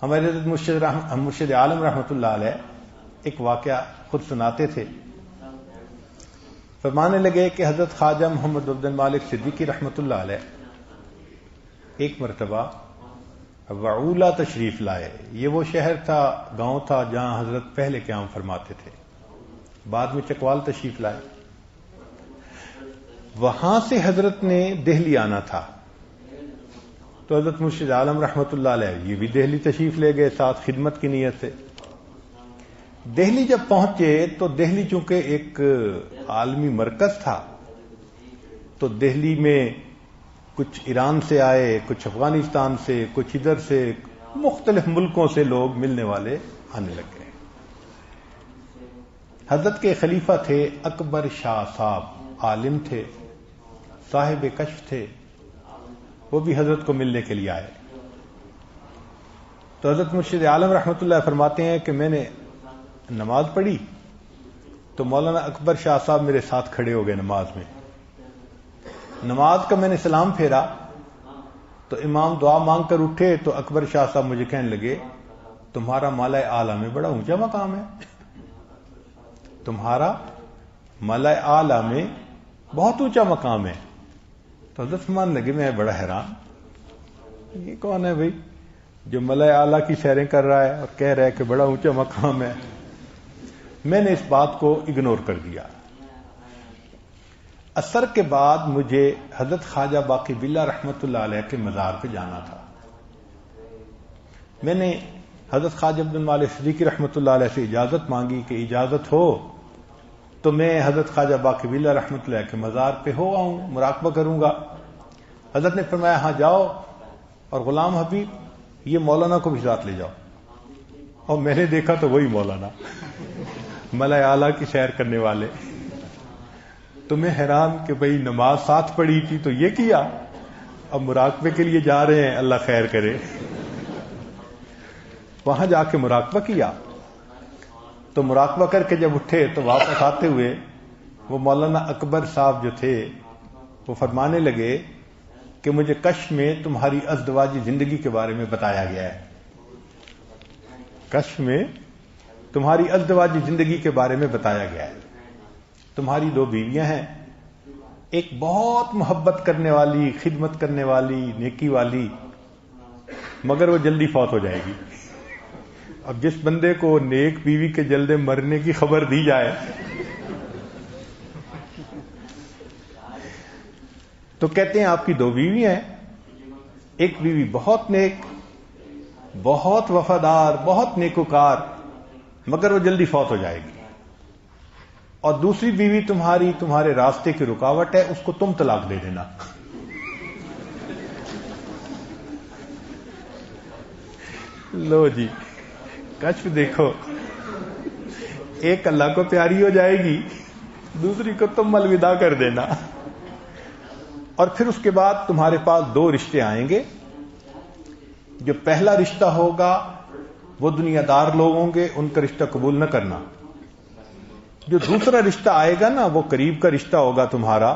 ہمارے حضرت مرشد عالم رحمۃ اللہ علیہ ایک واقعہ خود سناتے تھے. فرمانے لگے کہ حضرت خواجہ محمد عبد المالک صدیقی رحمۃ اللہ علیہ ایک مرتبہ وعولہ تشریف لائے. یہ وہ شہر تھا، گاؤں تھا جہاں حضرت پہلے قیام فرماتے تھے. بعد میں چکوال تشریف لائے. وہاں سے حضرت نے دہلی آنا تھا، تو حضرت مرشد عالم رحمۃ اللہ علیہ یہ بھی دہلی تشریف لے گئے ساتھ خدمت کی نیت سے. دہلی جب پہنچے تو دہلی چونکہ ایک عالمی مرکز تھا، تو دہلی میں کچھ ایران سے آئے، کچھ افغانستان سے، کچھ ادھر سے، مختلف ملکوں سے لوگ ملنے والے آنے لگ گئے. حضرت کے خلیفہ تھے اکبر شاہ صاحب، عالم تھے، صاحب کشف تھے. وہ بھی حضرت کو ملنے کے لیے آئے. تو حضرت مرشد عالم رحمۃ اللہ فرماتے ہیں کہ میں نے نماز پڑھی تو مولانا اکبر شاہ صاحب میرے ساتھ کھڑے ہو گئے نماز میں. نماز کا میں نے سلام پھیرا تو امام دعا مانگ کر اٹھے تو اکبر شاہ صاحب مجھے کہنے لگے تمہارا مالا اعلیٰ میں بڑا اونچا مقام ہے، تمہارا مالا اعلیٰ میں بہت اونچا مقام ہے. تو حضرت فرمان لگے میں بڑا حیران، یہ کون ہے بھائی جو ملائے اعلیٰ کی سیریں کر رہا ہے اور کہہ رہا ہے کہ بڑا اونچا مقام ہے. میں نے اس بات کو اگنور کر دیا. عصر کے بعد مجھے حضرت خواجہ باقی باللہ رحمۃ اللہ علیہ کے مزار پہ جانا تھا. میں نے حضرت خواجہ عبد المالک صدیقی رحمۃ اللہ علیہ سے اجازت مانگی کہ اجازت ہو تو میں حضرت خواجہ باقی باللہ رحمۃ اللہ کے مزار پہ ہو آؤں، مراقبہ کروں گا. حضرت نے فرمایا ہاں جاؤ، اور غلام حبیب یہ مولانا کو بھی ساتھ لے جاؤ. اور میں نے دیکھا تو وہی مولانا ملائے اعلیٰ کی سیر کرنے والے. تو میں حیران کہ بھئی نماز ساتھ پڑھی تھی تو یہ کیا، اب مراقبے کے لیے جا رہے ہیں، اللہ خیر کرے. وہاں جا کے مراقبہ کیا تو مراقبہ کر کے جب اٹھے تو واپس آتے ہوئے وہ مولانا اکبر صاحب جو تھے وہ فرمانے لگے کہ مجھے کشف میں تمہاری ازدواجی زندگی کے بارے میں بتایا گیا ہے. کشف میں تمہاری ازدواجی زندگی کے بارے میں بتایا گیا ہے. تمہاری 2 بیویاں ہیں، ایک بہت محبت کرنے والی، خدمت کرنے والی، نیکی والی، مگر وہ جلدی فوت ہو جائے گی. اب جس بندے کو نیک بیوی کے جلدی مرنے کی خبر دی جائے تو کہتے ہیں آپ کی 2 بیویاں ہیں، ایک بیوی بہت نیک، بہت وفادار، بہت نیکوکار، مگر وہ جلدی فوت ہو جائے گی. اور دوسری بیوی تمہارے راستے کی رکاوٹ ہے، اس کو تم طلاق دے دینا. لو جی کشف دیکھو، ایک اللہ کو پیاری ہو جائے گی، دوسری کو تم الوداع کر دینا. اور پھر اس کے بعد تمہارے پاس 2 رشتے آئیں گے. جو پہلا رشتہ ہوگا وہ دنیا دار لوگ ہوں گے، ان کا رشتہ قبول نہ کرنا. جو دوسرا رشتہ آئے گا نا وہ قریب کا رشتہ ہوگا تمہارا،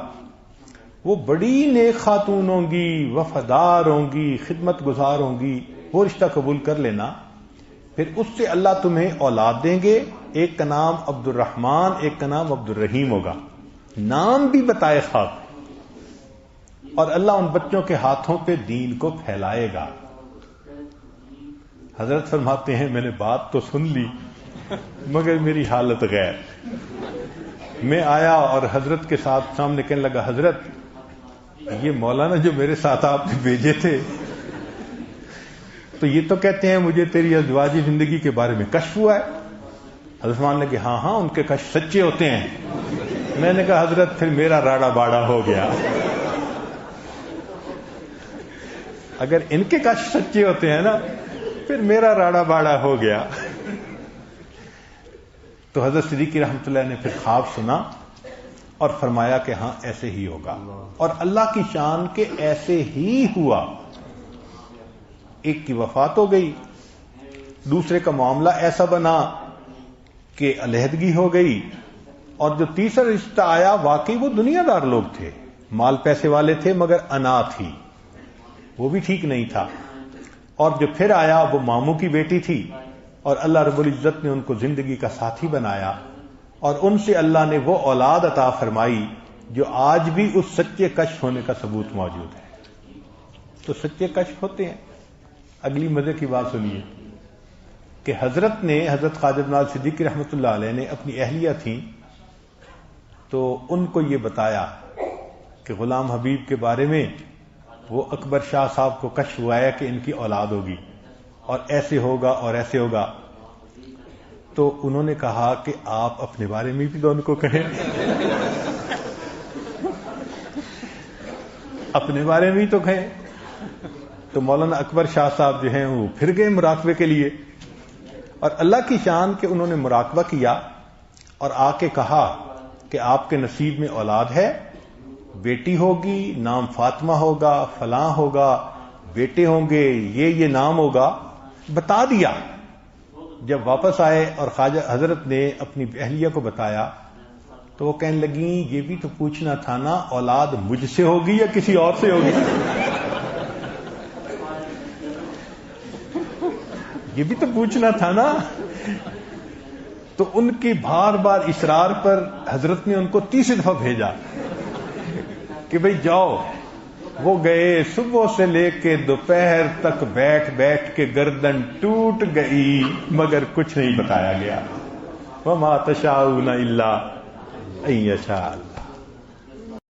وہ بڑی نیک خاتون ہوں گی، وفادار ہوں گی، خدمت گزار ہوں گی، وہ رشتہ قبول کر لینا. پھر اس سے اللہ تمہیں اولاد دیں گے، ایک کا نام عبد الرحمن، ایک کا نام عبد الرحیم ہوگا، نام بھی بتائے خواب. اور اللہ ان بچوں کے ہاتھوں پہ دین کو پھیلائے گا. حضرت فرماتے ہیں میں نے بات تو سن لی مگر میری حالت غیر. میں آیا اور حضرت کے ساتھ سامنے کہنے لگا حضرت یہ مولانا جو میرے ساتھ آپ نے بھیجے تھے تو یہ تو کہتے ہیں مجھے تیری ازدواجی زندگی کے بارے میں کشف ہوا ہے. حضرت مان نے کہ ہاں ان کے کشف سچے ہوتے ہیں. میں نے کہا حضرت پھر میرا راڑا باڑا ہو گیا. اگر ان کے کشف سچے ہوتے ہیں نا پھر میرا راڑا باڑا ہو گیا. تو حضرت صدیقی رحمۃ اللہ نے پھر خواب سنا اور فرمایا کہ ہاں ایسے ہی ہوگا. اور اللہ کی شان کے ایسے ہی ہوا. ایک کی وفات ہو گئی، دوسرے کا معاملہ ایسا بنا کہ علیحدگی ہو گئی، اور جو تیسرا رشتہ آیا واقعی وہ دنیا دار لوگ تھے، مال پیسے والے تھے، مگر انا تھی، وہ بھی ٹھیک نہیں تھا. اور جو پھر آیا وہ ماموں کی بیٹی تھی، اور اللہ رب العزت نے ان کو زندگی کا ساتھی بنایا، اور ان سے اللہ نے وہ اولاد عطا فرمائی جو آج بھی اس سچے کشف ہونے کا ثبوت موجود ہے۔ تو سچے کشف ہوتے ہیں۔ اگلی مزے کی بات سنیے کہ حضرت خواجہ بنال صدیقی رحمۃ اللہ علیہ نے اپنی اہلیہ تھیں تو ان کو یہ بتایا کہ غلام حبیب کے بارے میں وہ اکبر شاہ صاحب کو کشف ہوا ہے کہ ان کی اولاد ہوگی اور ایسے ہوگا اور ایسے ہوگا۔ تو انہوں نے کہا کہ آپ اپنے بارے میں بھی تو ان کو کہیں، اپنے بارے میں ہی تو کہیں۔ تو مولانا اکبر شاہ صاحب جو ہیں وہ پھر گئے مراقبے کے لیے، اور اللہ کی شان کہ انہوں نے مراقبہ کیا اور آ کے کہا کہ آپ کے نصیب میں اولاد ہے، بیٹی ہوگی، نام فاطمہ ہوگا، فلاں ہوگا، بیٹے ہوں گے، یہ نام ہوگا، بتا دیا۔ جب واپس آئے اور خواجہ حضرت نے اپنی اہلیہ کو بتایا تو وہ کہنے لگیں یہ بھی تو پوچھنا تھا نا اولاد مجھ سے ہوگی یا کسی اور سے ہوگی؟ یہ بھی تو پوچھنا تھا نا۔ تو ان کی بار بار اصرار پر حضرت نے ان کو 30 دفعہ بھیجا کہ بھئی جاؤ۔ وہ گئے، صبح سے لے کے دوپہر تک بیٹھ بیٹھ کے گردن ٹوٹ گئی مگر کچھ نہیں بتایا گیا۔ وَمَا تَشَاءُونَ إِلَّا أَن يَشَاءَ